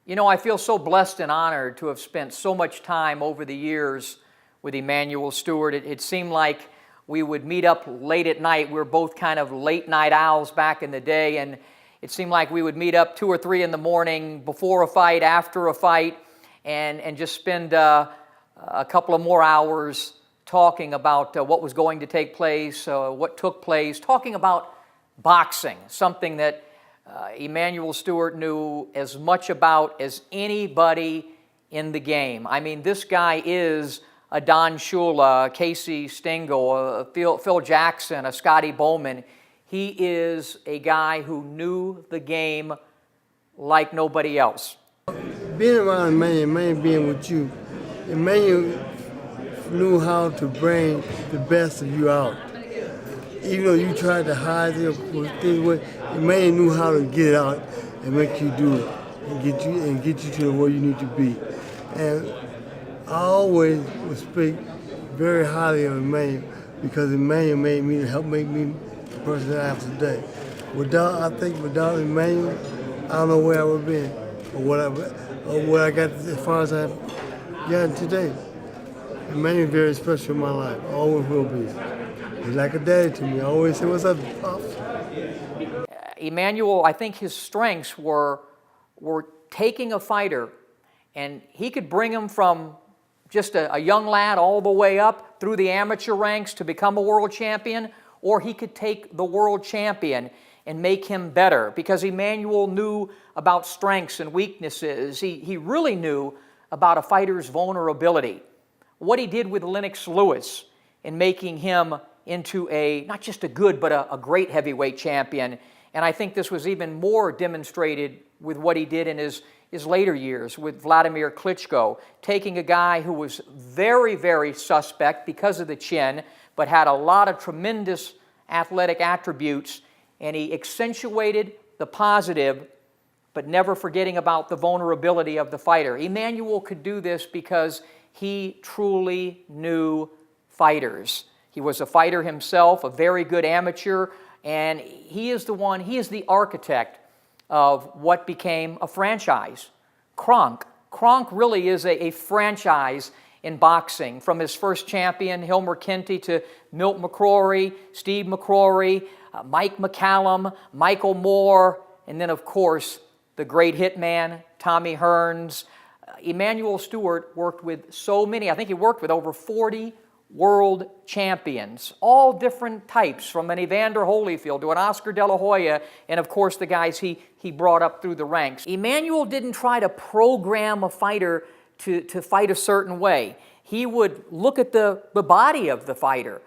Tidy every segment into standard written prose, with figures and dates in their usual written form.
You know, I feel so blessed and honored to have spent so much time over the years with Emanuel Steward. It seemed like we would meet up late at night. We were both kind of late night owls back in the day, and it seemed like we would meet up 2 or 3 in the morning before a fight, after a fight, and just spend a couple of more hours talking about what was going to take place, what took place, talking about boxing, something that Emanuel Steward knew as much about as anybody in the game. I mean, this guy is a Don Shula, a Casey Stengel, a Phil Jackson, a Scotty Bowman. He is a guy who knew the game like nobody else. Being around Emmanuel being with you, Emmanuel knew how to bring the best of you out. Even though you tried to hide it, Emmanuel knew how to get it out and make you do it and get you to where you need to be. And I always would speak very highly of Emmanuel because Emmanuel made me the person that I am today. Without Emmanuel, I don't know where I would have been or what I got as far as I've gotten today. Emmanuel is very special in my life, always will be. He's like a daddy to me. I always say, "What's up, Pops?" Emanuel, I think his strengths were taking a fighter, and he could bring him from just a young lad all the way up through the amateur ranks to become a world champion, or he could take the world champion and make him better, because Emanuel knew about strengths and weaknesses. He really knew about a fighter's vulnerability. What he did with Lennox Lewis in making him into not just a good, but a great heavyweight champion. And I think this was even more demonstrated with what he did in his later years with Vladimir Klitschko, taking a guy who was very, very suspect because of the chin, but had a lot of tremendous athletic attributes, and he accentuated the positive, but never forgetting about the vulnerability of the fighter. Emanuel could do this because he truly knew fighters. He was a fighter himself, a very good amateur, and he is the architect of what became a franchise. Kronk really is a franchise in boxing, from his first champion, Hilmer Kenty, to Milt McCrory, Steve McCrory, Mike McCallum, Michael Moore, and then, of course, the great hitman, Tommy Hearns. Emanuel Steward worked with so many. I think he worked with over 40 world champions, all different types, from an Evander Holyfield to an Oscar De La Hoya, and of course the guys he brought up through the ranks. Emanuel didn't try to program a fighter to fight a certain way. He would look at the body of the fighter,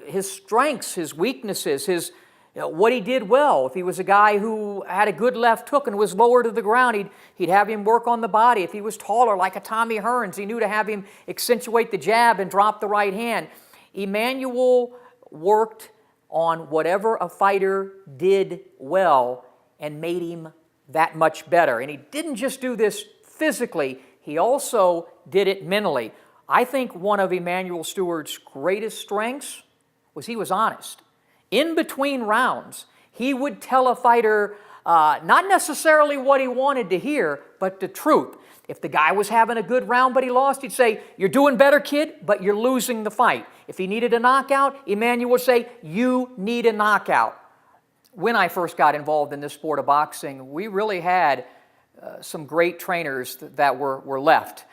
his strengths, his weaknesses, what he did well. If he was a guy who had a good left hook and was lower to the ground, he'd have him work on the body. If he was taller, like a Tommy Hearns, he knew to have him accentuate the jab and drop the right hand. Emanuel worked on whatever a fighter did well and made him that much better. And he didn't just do this physically, he also did it mentally. I think one of Emanuel Steward's greatest strengths was he was honest. In between rounds, he would tell a fighter not necessarily what he wanted to hear, but the truth. If the guy was having a good round but he lost, he'd say, "You're doing better, kid, but you're losing the fight." If he needed a knockout, Emanuel would say, "You need a knockout." When I first got involved in this sport of boxing, we really had some great trainers that were left.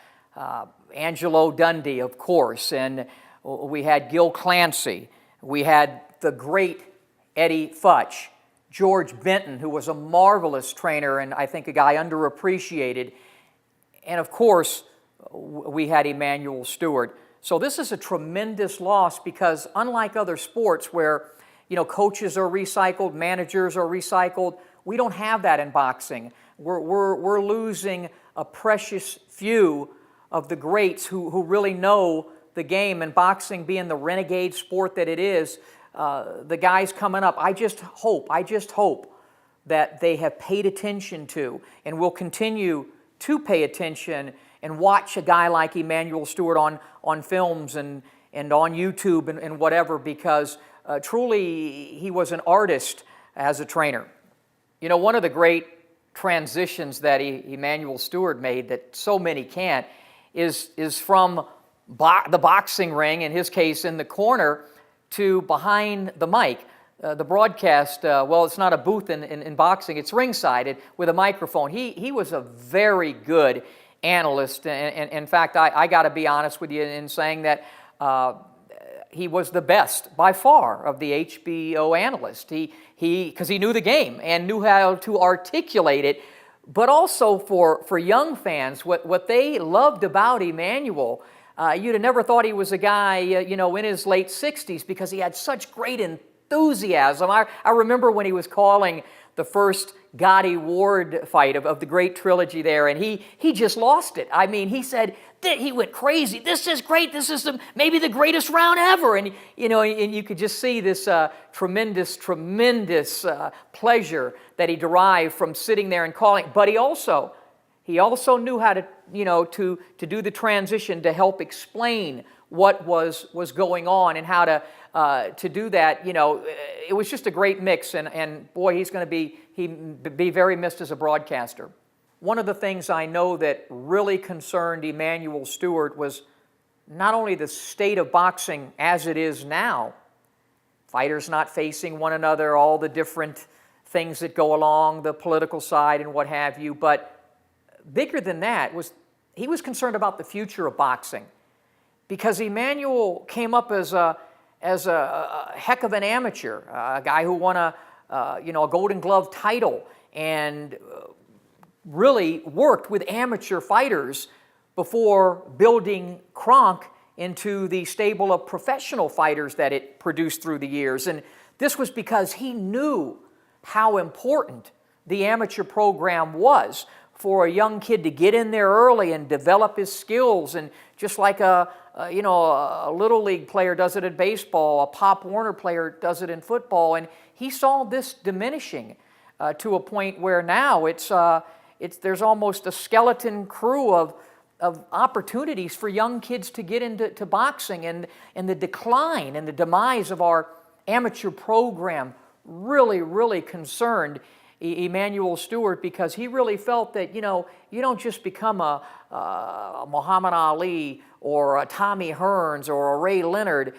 Angelo Dundee, of course, and we had Gil Clancy. We had the great Eddie Futch, George Benton, who was a marvelous trainer and I think a guy underappreciated. And of course, we had Emanuel Steward. So this is a tremendous loss because unlike other sports where, coaches are recycled, managers are recycled, we don't have that in boxing. We're losing a precious few of the greats who really know the game, and boxing being the renegade sport that it is, the guys coming up, I just hope that they have paid attention to and will continue to pay attention and watch a guy like Emanuel Steward on films and on YouTube and whatever, because truly he was an artist as a trainer. One of the great transitions that Emanuel Steward made that so many can't is from the boxing ring, in his case in the corner, to behind the mic. The broadcast, well, it's not a booth in boxing, it's ringside with a microphone. He was a very good analyst, and in fact, I got to be honest with you in saying that he was the best by far of the HBO analysts. Because he knew the game and knew how to articulate it, but also for young fans, what they loved about Emanuel, you'd have never thought he was a guy, in his late 60s, because he had such great enthusiasm. I remember when he was calling the first Gotti Ward fight of the great trilogy there, and he just lost it. I mean, he said that he went crazy. This is great. This is maybe the greatest round ever. And and you could just see this tremendous pleasure that he derived from sitting there and calling. But he also knew how to to do the transition to help explain what was going on and how to do that. It was just a great mix, and boy, he's going to be very missed as a broadcaster. One of the things I know that really concerned Emanuel Steward was not only the state of boxing as it is now, fighters not facing one another, all the different things that go along, the political side and what have you, but bigger than that he was concerned about the future of boxing, because Emanuel came up as a heck of an amateur, a guy who won a Golden Glove title and really worked with amateur fighters before building Kronk into the stable of professional fighters that it produced through the years. And this was because he knew how important the amateur program was for a young kid to get in there early and develop his skills. And just like a Little League player does it in baseball, a Pop Warner player does it in football. And he saw this diminishing to a point where now there's almost a skeleton crew of opportunities for young kids to get into boxing, and the decline and the demise of our amateur program really concerned Emanuel Steward, because he really felt that you don't just become a Muhammad Ali or a Tommy Hearns or a Ray Leonard.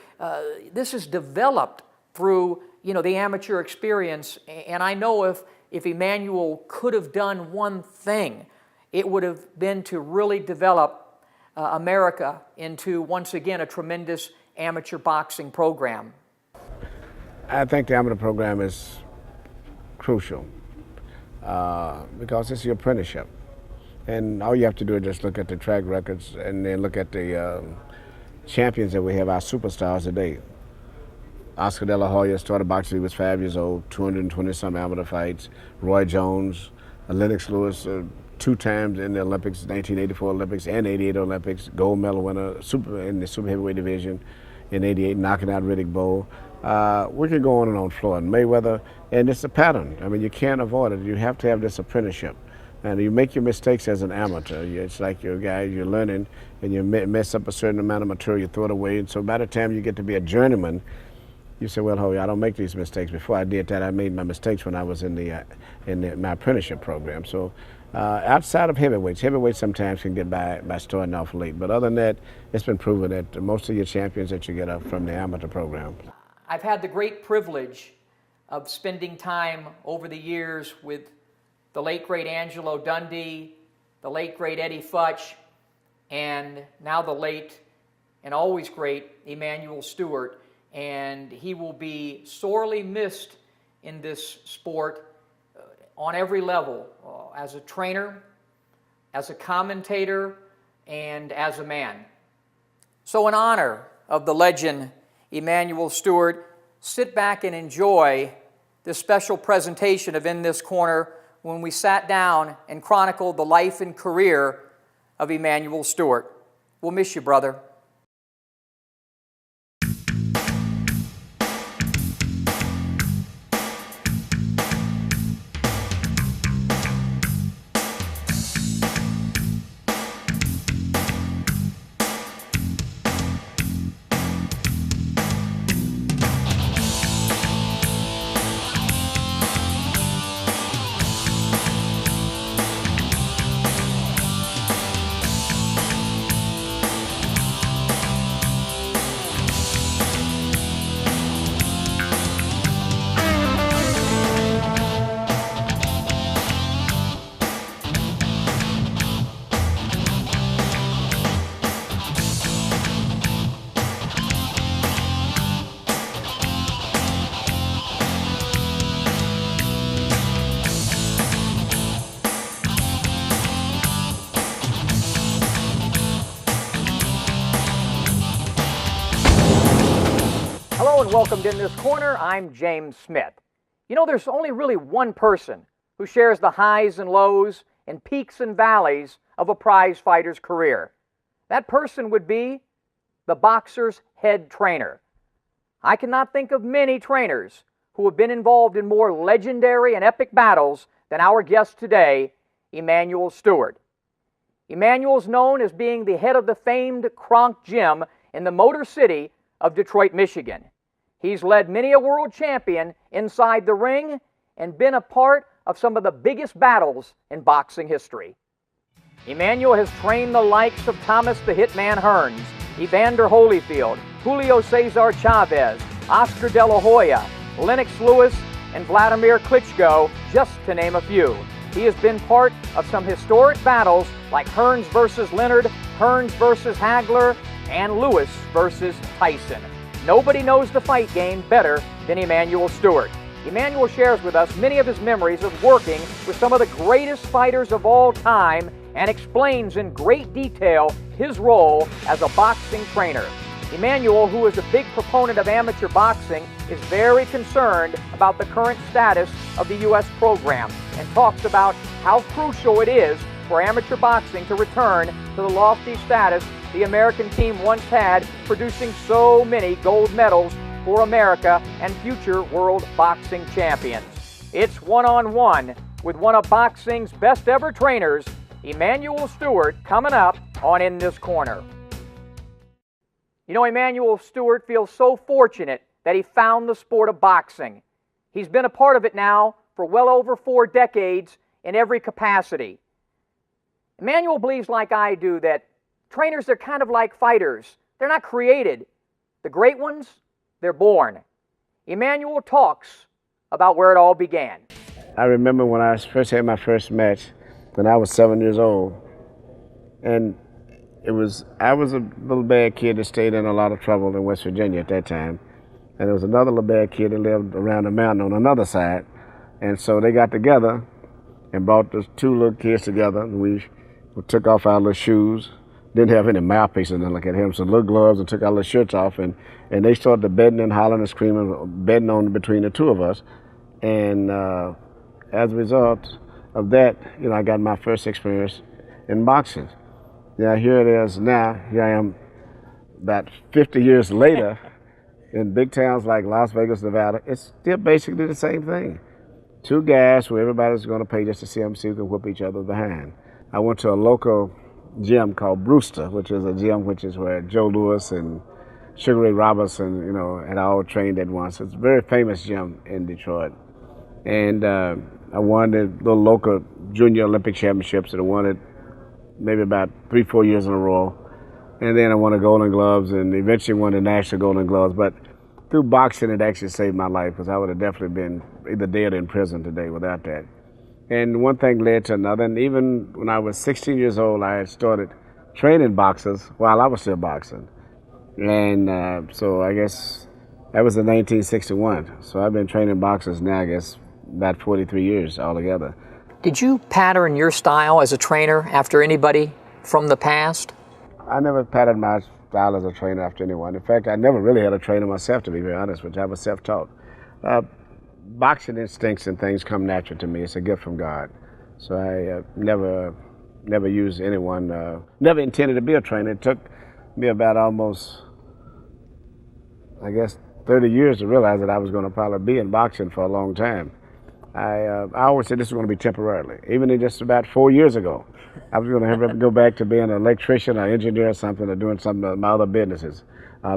This is developed through the amateur experience, and I know if Emanuel could have done one thing, it would have been to really develop America into, once again, a tremendous amateur boxing program. I think the amateur program is crucial because it's your apprenticeship. And all you have to do is just look at the track records and then look at the champions that we have, our superstars today. Oscar De La Hoya started boxing when he was 5 years old, 220-some amateur fights. Roy Jones, Lennox Lewis, 2 times in the Olympics, 1984 Olympics and 88 Olympics, gold medal winner in the super heavyweight division in 88, knocking out Riddick Bowe. We can go on and on, Floyd Mayweather, and it's a pattern. I mean, you can't avoid it. You have to have this apprenticeship. And you make your mistakes as an amateur. It's like you're a guy, you're learning, and you mess up a certain amount of material, you throw it away, and so by the time you get to be a journeyman, you say, well, I don't make these mistakes. Before I did that, I made my mistakes when I was in my apprenticeship program. So outside of heavyweights sometimes can get by starting off late. But other than that, it's been proven that most of your champions that you get are from the amateur program. I've had the great privilege of spending time over the years with the late, great Angelo Dundee, the late, great Eddie Futch, and now the late and always great Emanuel Steward. And he will be sorely missed in this sport on every level, as a trainer, as a commentator, and as a man. So in honor of the legend Emanuel Steward, sit back and enjoy this special presentation of In This Corner when we sat down and chronicled the life and career of Emanuel Steward. We'll miss you, brother. Hello and welcome to In This Corner. I'm James Smith. You know, there's only really one person who shares the highs and lows and peaks and valleys of a prize fighter's career. That person would be the boxer's head trainer. I cannot think of many trainers who have been involved in more legendary and epic battles than our guest today, Emanuel Steward. Emanuel's known as being the head of the famed Kronk Gym in the Motor City of Detroit, Michigan. He's led many a world champion inside the ring and been a part of some of the biggest battles in boxing history. Emanuel has trained the likes of Thomas the Hitman Hearns, Evander Holyfield, Julio Cesar Chavez, Oscar De La Hoya, Lennox Lewis, and Vladimir Klitschko, just to name a few. He has been part of some historic battles like Hearns versus Leonard, Hearns versus Hagler, and Lewis versus Tyson. Nobody knows the fight game better than Emanuel Steward. Emanuel shares with us many of his memories of working with some of the greatest fighters of all time and explains in great detail his role as a boxing trainer. Emanuel, who is a big proponent of amateur boxing, is very concerned about the current status of the U.S. program and talks about how crucial it is for amateur boxing to return to the lofty status the American team once had, producing so many gold medals for America and future world boxing champions. It's one-on-one with one of boxing's best ever trainers, Emanuel Steward, coming up on In This Corner. You know, Emanuel Steward feels so fortunate that he found the sport of boxing. He's been a part of it now for well over 4 decades in every capacity. Emanuel believes, like I do, that trainers, they're kind of like fighters. They're not created. The great ones, they're born. Emanuel talks about where it all began. I remember when I first had my first match when I was 7 years old. And I was a little bad kid that stayed in a lot of trouble in West Virginia at that time. And there was another little bad kid that lived around the mountain on another side. And so they got together and brought the 2 little kids together. And we took off our little shoes. Didn't have any mouthpieces and like at him, so little gloves, and took our little shirts off, and they started betting and hollering and screaming, betting on between the 2 of us. And as a result of that, you know, I got my first experience in boxing. Yeah, here it is now. Here I am about 50 years later in big towns like Las Vegas, Nevada. It's still basically the same thing. 2 guys who everybody's going to pay just to see them, see who can whoop each other behind. I went to a local gym called Brewster, which is a gym where Joe Louis and Sugar Ray Robinson, you know, had all trained at once. It's a very famous gym in Detroit. And I won the little local junior Olympic championships, and I won it maybe about 3-4 years in a row. And then I won the Golden Gloves and eventually won the National Golden Gloves. But through boxing, it actually saved my life, because I would have definitely been either dead or in prison today without that. And one thing led to another, and even when I was 16 years old, I had started training boxers while I was still boxing. And so I guess that was in 1961. So I've been training boxers now, I guess, about 43 years altogether. Did you pattern your style as a trainer after anybody from the past? I never patterned my style as a trainer after anyone. In fact, I never really had a trainer myself, to be very honest with you. I was self-taught. Boxing instincts and things come natural to me. It's a gift from God. So I never used anyone, never intended to be a trainer. It took me about almost, I guess, 30 years to realize that I was going to probably be in boxing for a long time. I always said this was going to be temporarily. Even in just about 4 years ago, I was going to have to go back to being an electrician or engineer or something, or doing some of my other businesses,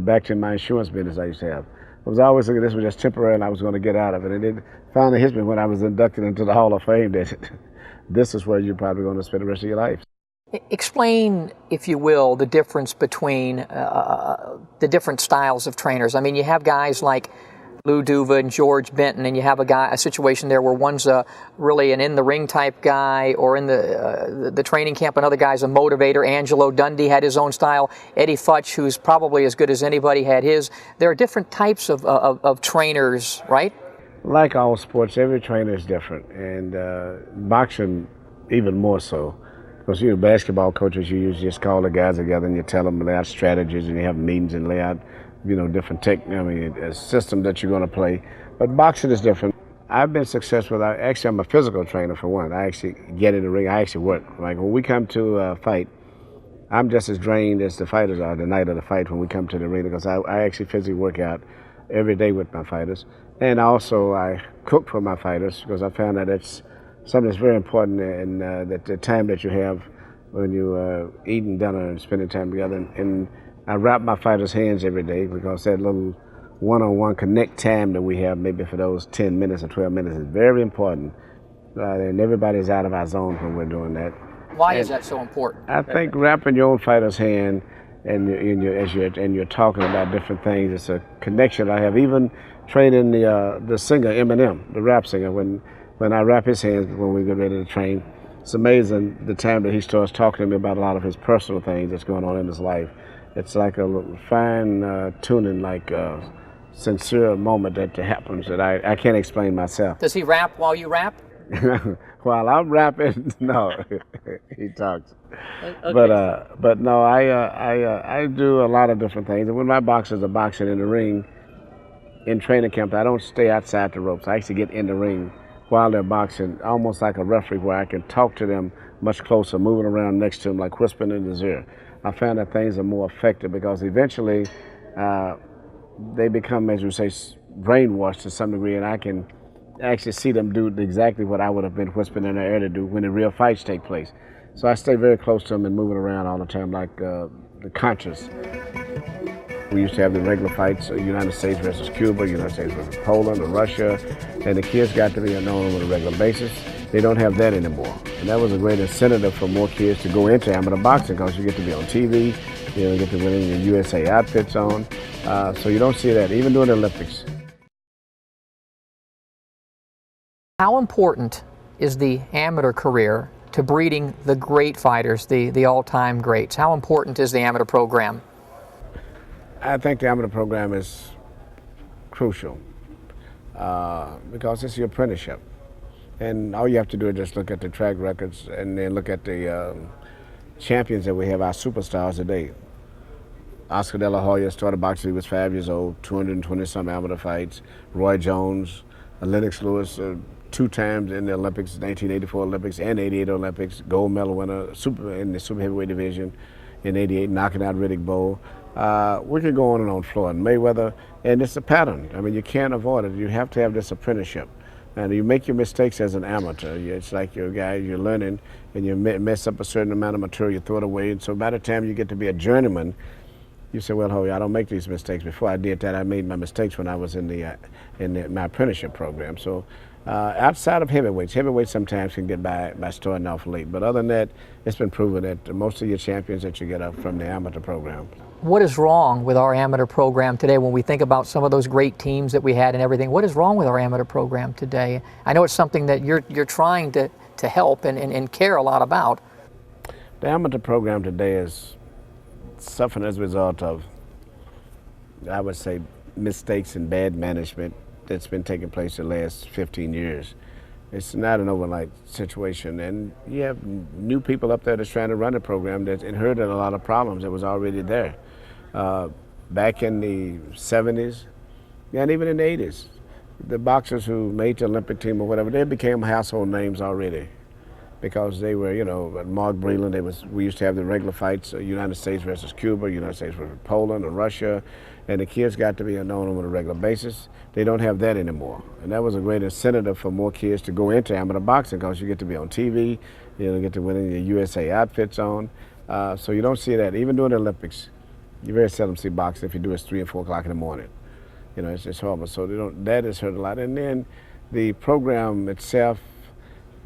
back to my insurance business I used to have. I was always thinking this was just temporary and I was going to get out of it. And it finally hit me when I was inducted into the Hall of Fame that this is where you're probably going to spend the rest of your life. Explain, if you will, the difference between the different styles of trainers. I mean, you have guys like Lou Duva and George Benton, and you have a situation there where one's really an in-the-ring type guy, or in the training camp, another guy's a motivator. Angelo Dundee had his own style. Eddie Futch, who's probably as good as anybody, had his. There are different types of trainers, right? Like all sports, every trainer is different, and boxing even more so. Because basketball coaches, you usually just call the guys together and you tell them, lay out strategies, and you have meetings and lay out different a system that you're going to play. But boxing is different. I've been successful. I'm a physical trainer for one. I actually get in the ring. I actually work. Like when we come to a fight, I'm just as drained as the fighters are the night of the fight when we come to the ring because I actually physically work out every day with my fighters. And also I cook for my fighters because I found that it's something that's very important in that the time that you have when you eating dinner and spending time together. And I wrap my fighters' hands every day because that little one-on-one connect time that we have, maybe for those 10 minutes or 12 minutes, is very important. And everybody's out of our zone when we're doing that. Why is that so important? I think wrapping your own fighter's hand and you're talking about different things, it's a connection I have. Even training the singer Eminem, the rap singer, when I wrap his hands when we get ready to train, it's amazing the time that he starts talking to me about a lot of his personal things that's going on in his life. It's like a little fine tuning, like sincere moment that happens that I can't explain myself. Does he rap while you rap? While I'm rapping, no, he talks. Okay. But no, I do a lot of different things. And when my boxers are boxing in the ring, in training camp, I don't stay outside the ropes. I actually get in the ring while they're boxing, almost like a referee, where I can talk to them much closer, moving around next to them, like whispering in his ear. I found that things are more effective because eventually they become, as you say, brainwashed to some degree, and I can actually see them do exactly what I would have been whispering in their ear to do when the real fights take place. So I stay very close to them and moving around all the time, like the conscious. We used to have the regular fights, United States versus Cuba, United States versus Poland or Russia, and the kids got to be known on a regular basis. They don't have that anymore. And that was a great incentive for more kids to go into amateur boxing because you get to be on TV, you get to win your USA outfits on. So you don't see that, even during the Olympics. How important is the amateur career to breeding the great fighters, the all-time greats? How important is the amateur program? I think the amateur program is crucial because it's your apprenticeship. And all you have to do is just look at the track records and then look at the champions that we have, our superstars today. Oscar De La Hoya started boxing when he was 5 years old, 220-some amateur fights. Roy Jones, Lennox Lewis, 2 times in the Olympics, 1984 Olympics and 88 Olympics, gold medal winner in the super heavyweight division in 88, knocking out Riddick Bowe. We could go on and on, Floyd Mayweather, and it's a pattern. I mean, you can't avoid it. You have to have this apprenticeship. And you make your mistakes as an amateur. It's like you're a guy, you're learning, and you mess up a certain amount of material, you throw it away. And so by the time you get to be a journeyman, you say, well, I don't make these mistakes. Before I did that, I made my mistakes when I was in my apprenticeship program. So outside of heavyweights sometimes can get by starting off late. But other than that, it's been proven that most of your champions that you get up from the amateur program. What is wrong with our amateur program today when we think about some of those great teams that we had and everything? What is wrong with our amateur program today? I know it's something that you're trying to help and care a lot about. The amateur program today is suffering as a result of, I would say, mistakes and bad management that's been taking place the last 15 years. It's not an overnight situation, and you have new people up there that's trying to run the program that's inherited a lot of problems that was already there. Back in the 70s, and even in the 80s, the boxers who made the Olympic team or whatever, they became household names already because they were, Mark Breland, we used to have the regular fights, United States versus Cuba, United States versus Poland or Russia, and the kids got to be known on a regular basis. They don't have that anymore. And that was a great incentive for more kids to go into amateur boxing because you get to be on TV, you get to win your USA outfits on. So you don't see that. Even during the Olympics, you very seldom see boxing. If you do, it's 3 and 4 o'clock in the morning. It's just horrible. So that has hurt a lot. And then the program itself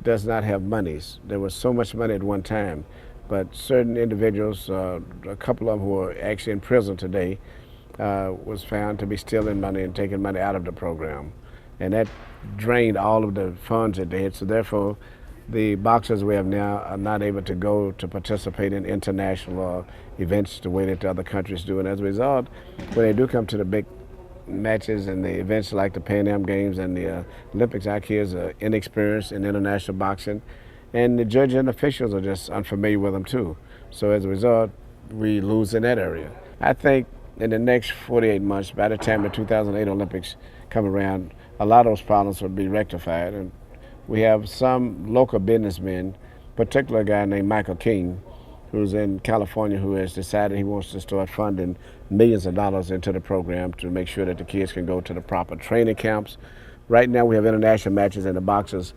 does not have monies. There was so much money at one time, but certain individuals, a couple of them who are actually in prison today, was found to be stealing money and taking money out of the program. And that drained all of the funds that they had. So therefore, the boxers we have now are not able to go to participate in international events the way that the other countries do. And as a result, when they do come to the big matches and the events like the Pan Am Games and the Olympics, our kids are inexperienced in international boxing. And the judges and officials are just unfamiliar with them too. So as a result, we lose in that area. I think in the next 48 months, by the time the 2008 Olympics come around, a lot of those problems will be rectified. And we have some local businessmen, particularly a guy named Michael King, who's in California, who has decided he wants to start funding millions of dollars into the program to make sure that the kids can go to the proper training camps. Right now we have international matches and the boxers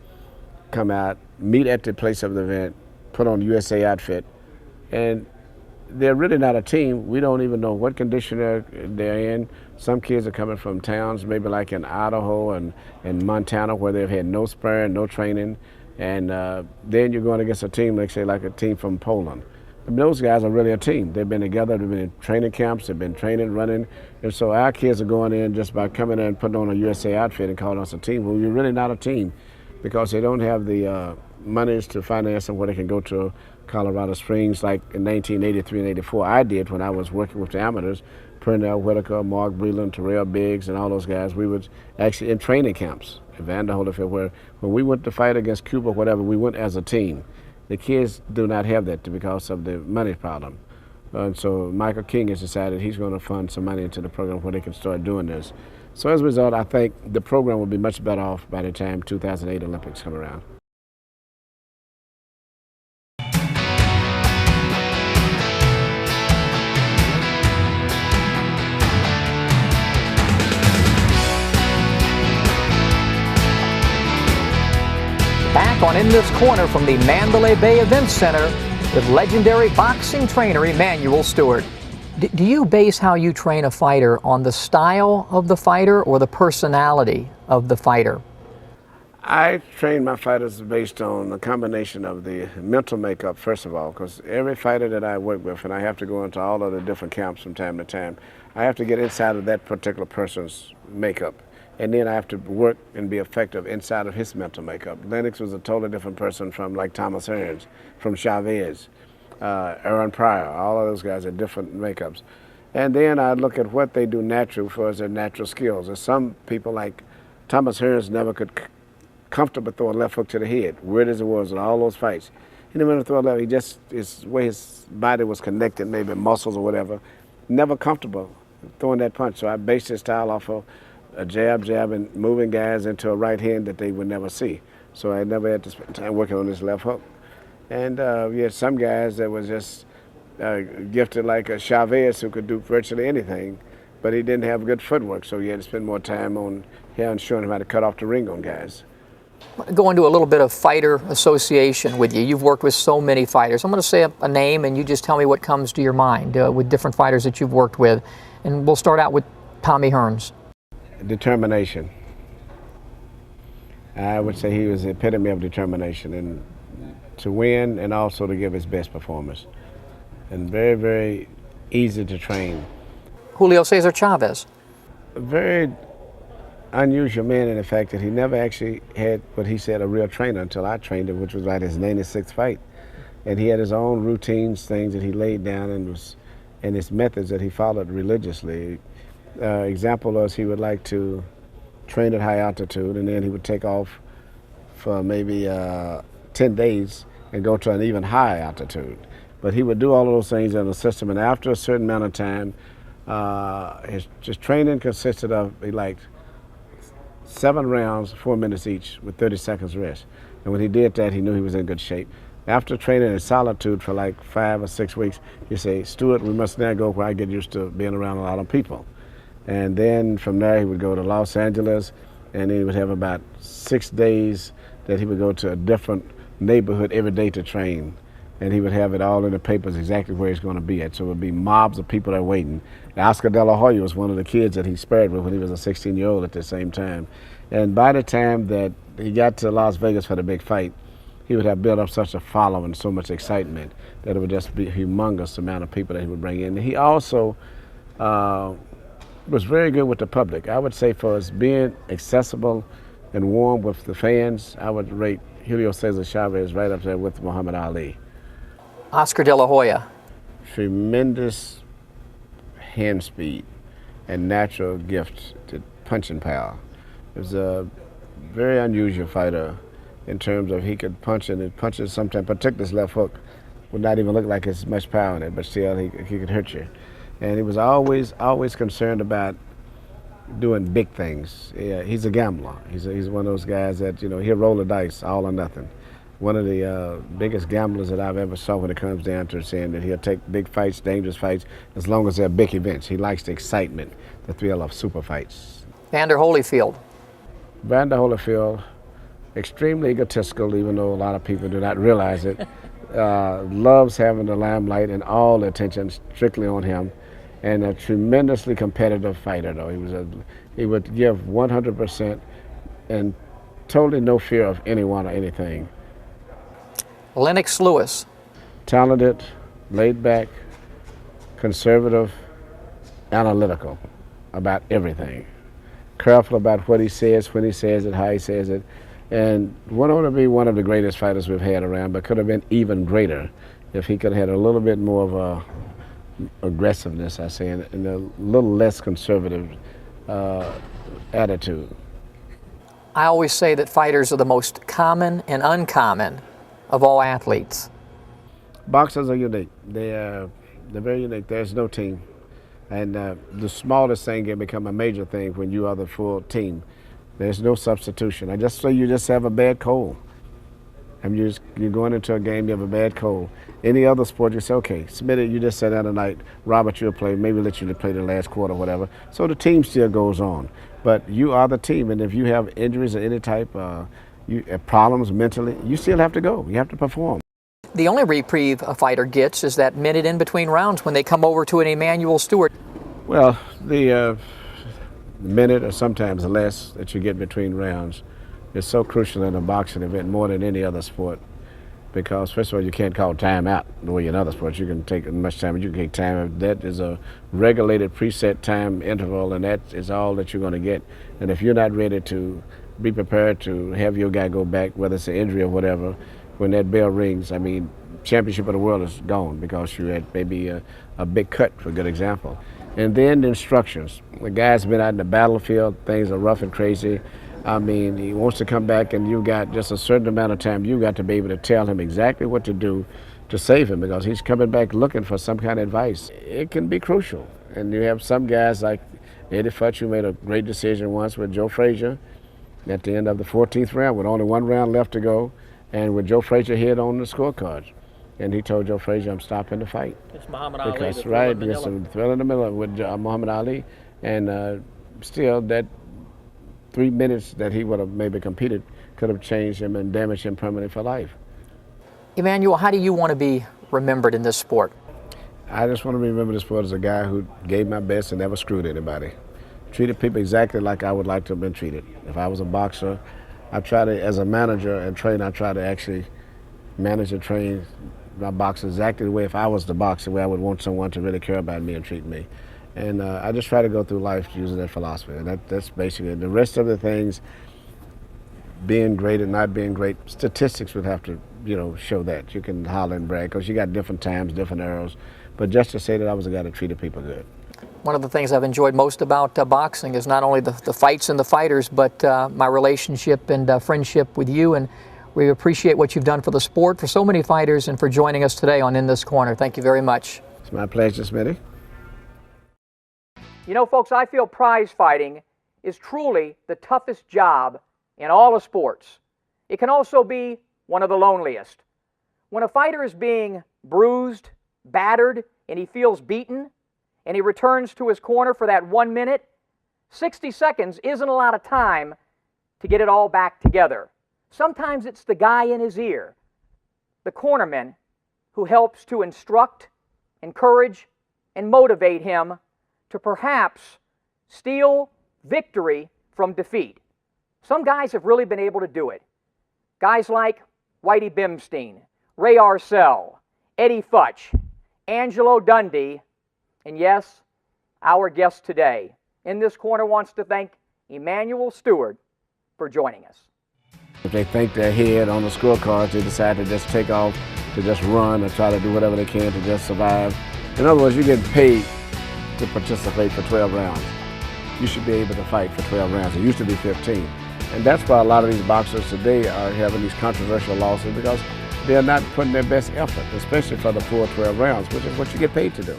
come out, meet at the place of the event, put on USA outfit, and they're really not a team. We don't even know what condition they're in. Some kids are coming from towns, maybe like in Idaho and Montana, where they've had no sparring, no training, and then you're going against a team, like say, like a team from Poland. I mean, those guys are really a team. They've been together, they've been in training camps, they've been training, running, and so our kids are going in just by coming in and putting on a USA outfit and calling us a team. Well, you're really not a team because they don't have the monies to finance them where they can go to Colorado Springs like in 1983 and 84 I did when I was working with the amateurs. Pernell Whitaker, Mark Breland, Terrell Biggs, and all those guys. We were actually in training camps at Vander Holyfield where when we went to fight against Cuba or whatever, we went as a team. The kids do not have that because of the money problem. And so Michael King has decided he's going to fund some money into the program where they can start doing this. So as a result, I think the program will be much better off by the time 2008 Olympics come around. Back on In This Corner from the Mandalay Bay Event Center with legendary boxing trainer Emanuel Steward. Do you base how you train a fighter on the style of the fighter or the personality of the fighter? I train my fighters based on a combination of the mental makeup, first of all, because every fighter that I work with, and I have to go into all of the different camps from time to time, I have to get inside of that particular person's makeup. And then I have to work and be effective inside of his mental makeup. Lennox was a totally different person from like Thomas Hearns, from Chavez, Aaron Pryor, all of those guys are different makeups. And then I look at what they do natural for as their natural skills. There's some people like Thomas Hearns never could comfortably throw a left hook to the head, weird as it was in all those fights. He didn't want to throw a left, he just, his way his body was connected, maybe muscles or whatever, never comfortable throwing that punch. So I based his style off of a jab, and moving guys into a right hand that they would never see. So I never had to spend time working on this left hook. And you had some guys that was just gifted like a Chavez who could do virtually anything, but he didn't have good footwork, so you had to spend more time on him and showing him how to cut off the ring on guys. I'm going to go into a little bit of fighter association with you. You've worked with so many fighters. I'm going to say a name and you just tell me what comes to your mind with different fighters that you've worked with. And we'll start out with Tommy Hearns. Determination. I would say he was the epitome of determination, and to win and also to give his best performance. And very, very easy to train. Julio Cesar Chavez. A very unusual man in the fact that he never actually had what he said a real trainer until I trained him, which was like his 96th fight. And he had his own routines, things that he laid down and his methods that he followed religiously. Example was he would like to train at high altitude and then he would take off for maybe 10 days and go to an even higher altitude. But he would do all of those things in the system, and after a certain amount of time, his training consisted of, he liked 7 rounds, 4 minutes each with 30 seconds rest. And when he did that, he knew he was in good shape. After training in solitude for like 5 or 6 weeks, he say, "Stewart, we must now go where I get used to being around a lot of people." And then from there he would go to Los Angeles, and he would have about 6 days that he would go to a different neighborhood every day to train. And he would have it all in the papers exactly where he's going to be at. So it would be mobs of people that are waiting. Oscar De La Hoya was one of the kids that he sparred with when he was a 16-year-old at the same time. And by the time that he got to Las Vegas for the big fight, he would have built up such a following, so much excitement, that it would just be a humongous amount of people that he would bring in. And he also was very good with the public. I would say for his being accessible and warm with the fans, I would rate Julio Cesar Chavez right up there with Muhammad Ali. Oscar De La Hoya. Tremendous hand speed and natural gift to punching power. He was a very unusual fighter in terms of he could punch, and his punches sometimes, particularly his left hook, would not even look like there's much power in it, but still he could hurt you. And he was always concerned about doing big things. Yeah, he's a gambler. He's one of those guys that, you know, he'll roll the dice, all or nothing. One of the biggest gamblers that I've ever saw when it comes down to saying that he'll take big fights, dangerous fights, as long as they're big events. He likes the excitement, the thrill of super fights. Vander Holyfield. Vander Holyfield, extremely egotistical, even though a lot of people do not realize it. Loves having the limelight and all the attention strictly on him, and a tremendously competitive fighter. Though he would give 100% and totally no fear of anyone or anything. Lennox Lewis. Talented, laid back, conservative, analytical about everything. Careful about what he says, when he says it, how he says it. And went on to be one of the greatest fighters we've had around, but could have been even greater if he could have had a little bit more of a aggressiveness, I say, and a little less conservative attitude. I always say that fighters are the most common and uncommon of all athletes. Boxers are unique. They're very unique. There's no team. And the smallest thing can become a major thing when you are the full team. There's no substitution. I just say you just have a bad cold. I mean, you're going into a game, you have a bad cold. Any other sport, you say, okay, Smitty, you just sat down tonight. Robert, you'll play. Maybe let you play the last quarter or whatever. So the team still goes on. But you are the team, and if you have injuries of any type, problems mentally, you still have to go. You have to perform. The only reprieve a fighter gets is that minute in between rounds when they come over to an Emanuel Steward. Well, the minute or sometimes less that you get between rounds is so crucial in a boxing event more than any other sport, because first of all, you can't call time out the way in other sports. You can take as much time as you can take time. That is a regulated preset time interval, and that is all that you're going to get. And if you're not ready to be prepared to have your guy go back, whether it's an injury or whatever, when that bell rings, I mean, championship of the world is gone because you had maybe a big cut, for a good example. And then the instructions. The guy's been out in the battlefield, things are rough and crazy. I mean, he wants to come back, and you've got just a certain amount of time. You've got to be able to tell him exactly what to do to save him, because he's coming back looking for some kind of advice. It can be crucial. And you have some guys like Eddie Futch, who made a great decision once with Joe Frazier at the end of the 14th round with only one round left to go, and with Joe Frazier hit on the scorecards. And he told Joe Frazier, I'm stopping the fight. It's Muhammad because, Ali. Right, because the thrill in the middle with Muhammad Ali. And still, that 3 minutes that he would have maybe competed could have changed him and damaged him permanently for life. Emanuel, how do you want to be remembered in this sport? I just want to be remembered in this sport as a guy who gave my best and never screwed anybody. Treated people exactly like I would like to have been treated. If I was a boxer, I try to, as a manager and trainer, I try to actually manage and train my boxers exactly the way, if I was the boxer, where I would want someone to really care about me and treat me. And I just try to go through life using that philosophy. And that's basically it. The rest of the things, being great and not being great, statistics would have to, show that. You can holler and brag because you got different times, different eras. But just to say that I was a guy that treated people good. One of the things I've enjoyed most about boxing is not only the fights and the fighters, but my relationship and friendship with you. And we appreciate what you've done for the sport, for so many fighters, and for joining us today on In This Corner. Thank you very much. It's my pleasure, Smitty. You know, folks, I feel prize fighting is truly the toughest job in all of sports. It can also be one of the loneliest. When a fighter is being bruised, battered, and he feels beaten, and he returns to his corner for that 1 minute, 60 seconds isn't a lot of time to get it all back together. Sometimes it's the guy in his ear, the cornerman, who helps to instruct, encourage, and motivate him to perhaps steal victory from defeat. Some guys have really been able to do it. Guys like Whitey Bimstein, Ray Arcel, Eddie Futch, Angelo Dundee, and yes, our guest today. In This Corner wants to thank Emanuel Steward for joining us. If they think they're ahead on the scorecards, they decide to just take off, to just run or try to do whatever they can to just survive. In other words, you get paid to participate for 12 rounds. You should be able to fight for 12 rounds. It used to be 15. And that's why a lot of these boxers today are having these controversial losses, because they're not putting their best effort, especially for the full 12 rounds, which is what you get paid to do.